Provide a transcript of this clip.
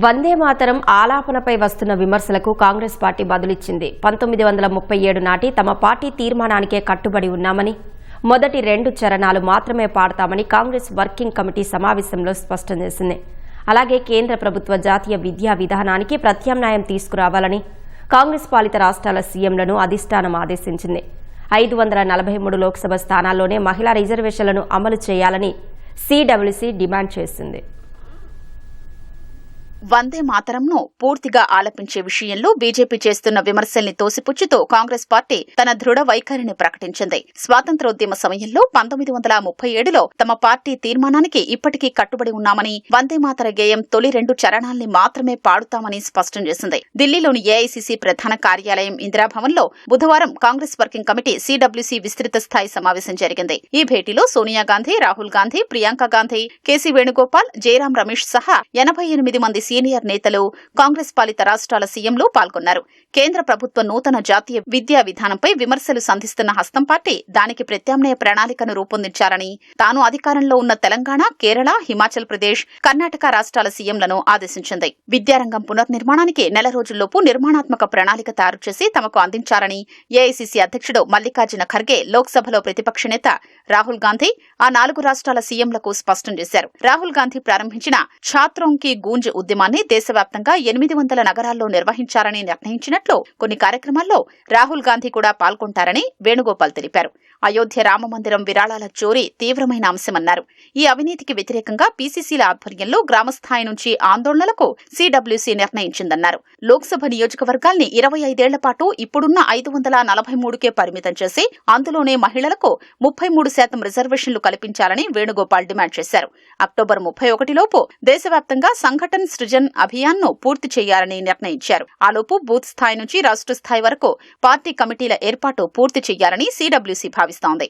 వందే మాతరం ఆలాపనపై వస్తున్న విమర్శలకు కాంగ్రెస్ పార్టీ బదులిచ్చింది. 1937 నాటి తమ పార్టీ తీర్మానానికే కట్టుబడి ఉన్నామని, మొదటి 2 చరణాలు మాత్రమే పాడతామని కాంగ్రెస్ వర్కింగ్ కమిటీ సమావేశంలో స్పష్టం చేసింది. అలాగే కేంద్ర ప్రభుత్వ జాతీయ విద్యా విధానానికి ప్రత్యామ్నాయం తీసుకురావాలని కాంగ్రెస్ పాలిత రాష్ట్రాల సీఎంలను అధిష్టానం ఆదేశించింది. 543 లోక్సభ స్థానాల్లోనే మహిళా రిజర్వేషన్లను అమలు చేయాలని సిడబ్ల్యూసీ డిమాండ్ చేసింది. వందే మాతరంను పూర్తిగా ఆలపించే విషయంలో బీజేపీ చేస్తున్న విమర్శల్ని తోసిపుచ్చుతూ కాంగ్రెస్ పార్టీ తన దృఢ వైఖరిని ప్రకటించింది. స్వాతంత్ర్యోద్యమ సమయంలో 1937లో తమ పార్టీ తీర్మానానికి ఇప్పటికీ కట్టుబడి ఉన్నామని, వందే మాతర గేయం తొలి 2 చరణాల్ని మాత్రమే పాడుతామని స్పష్టం చేసింది. ఢిల్లీలోని ఏఐసీసీ ప్రధాన కార్యాలయం ఇందిరాభవన్లో బుధవారం కాంగ్రెస్ వర్కింగ్ కమిటీ సిడబ్ల్యూసీ విస్తృత స్థాయి సమావేశం జరిగింది. ఈ భేటీలో సోనియా గాంధీ, రాహుల్ గాంధీ, ప్రియాంక గాంధీ, కేసీ వేణుగోపాల్, జయరాం రమేష్ సహా 88 మంది సీనియర్ నేతలు, కాంగ్రెస్ పాలిత రాష్ట్రాల సీఎంలు పాల్గొన్నారు. కేంద్ర ప్రభుత్వ నూతన జాతీయ విద్యా విధానంపై విమర్శలు సంధిస్తున్న హస్తం పార్టీ దానికి ప్రత్యామ్నాయ ప్రణాళికను రూపొందించాలని తాను అధికారంలో ఉన్న తెలంగాణ, కేరళ, హిమాచల్ ప్రదేశ్, కర్ణాటక రాష్ట్రాల సీఎంలను ఆదేశించింది. విద్యారంగం పునర్నిర్మాణానికి నెల రోజుల్లోపు నిర్మాణాత్మక ప్రణాళిక తయారు చేసి తమకు అందించాలని ఏఐసీసీ అధ్యక్షుడు మల్లికార్జున ఖర్గే లోక్సభలో ప్రతిపక్ష నేత రాహుల్ గాంధీ ఆ 4 రాష్ట్రాల సీఎంలకు స్పష్టం చేశారు. రాహుల్ గాంధీ ప్రారంభించిన ఛాత్రోం కి గూంజ్ ఉద్యమాన్ని దేశవ్యాప్తంగా 800 నగరాల్లో నిర్వహించాలని నిర్ణయించినట్లు కొన్ని కార్యక్రమాల్లో రాహుల్ గాంధీ కూడా పాల్గొంటారని వేణుగోపాల్ తెలిపారు. అయోధ్య రామమందిరం విరాళాల చోరీ తీవ్రమైన అంశమన్నారు. ఈ అవినీతికి వ్యతిరేకంగా పీసీసీల ఆధ్వర్యంలో గ్రామస్థాయి నుంచి ఆందోళనలకు సిడబ్ల్యూసీ నిర్ణయించిందన్నారు. లోక్సభ నియోజకవర్గాల్ని 25 ఏళ్ల పాటు ఇప్పుడున్న 543కే పరిమితం చేసి అందులోనే మహిళలకు 33% రిజర్వేషన్లు కల్పించాలని వేణుగోపాల్ డిమాండ్ చేశారు. అక్టోబర్ 31 లోపు దేశవ్యాప్తంగా సంఘటన్ సృజన్ అభియాన్ను పూర్తి చేయాలని నిర్ణయించారు. ఆలోపు బూత్ స్థాయి నుంచి రాష్ట్ర స్థాయి వరకు పార్టీ కమిటీల ఏర్పాటు పూర్తి చేయాలని సిడబ్ల్యూసీ భావిస్తోంది.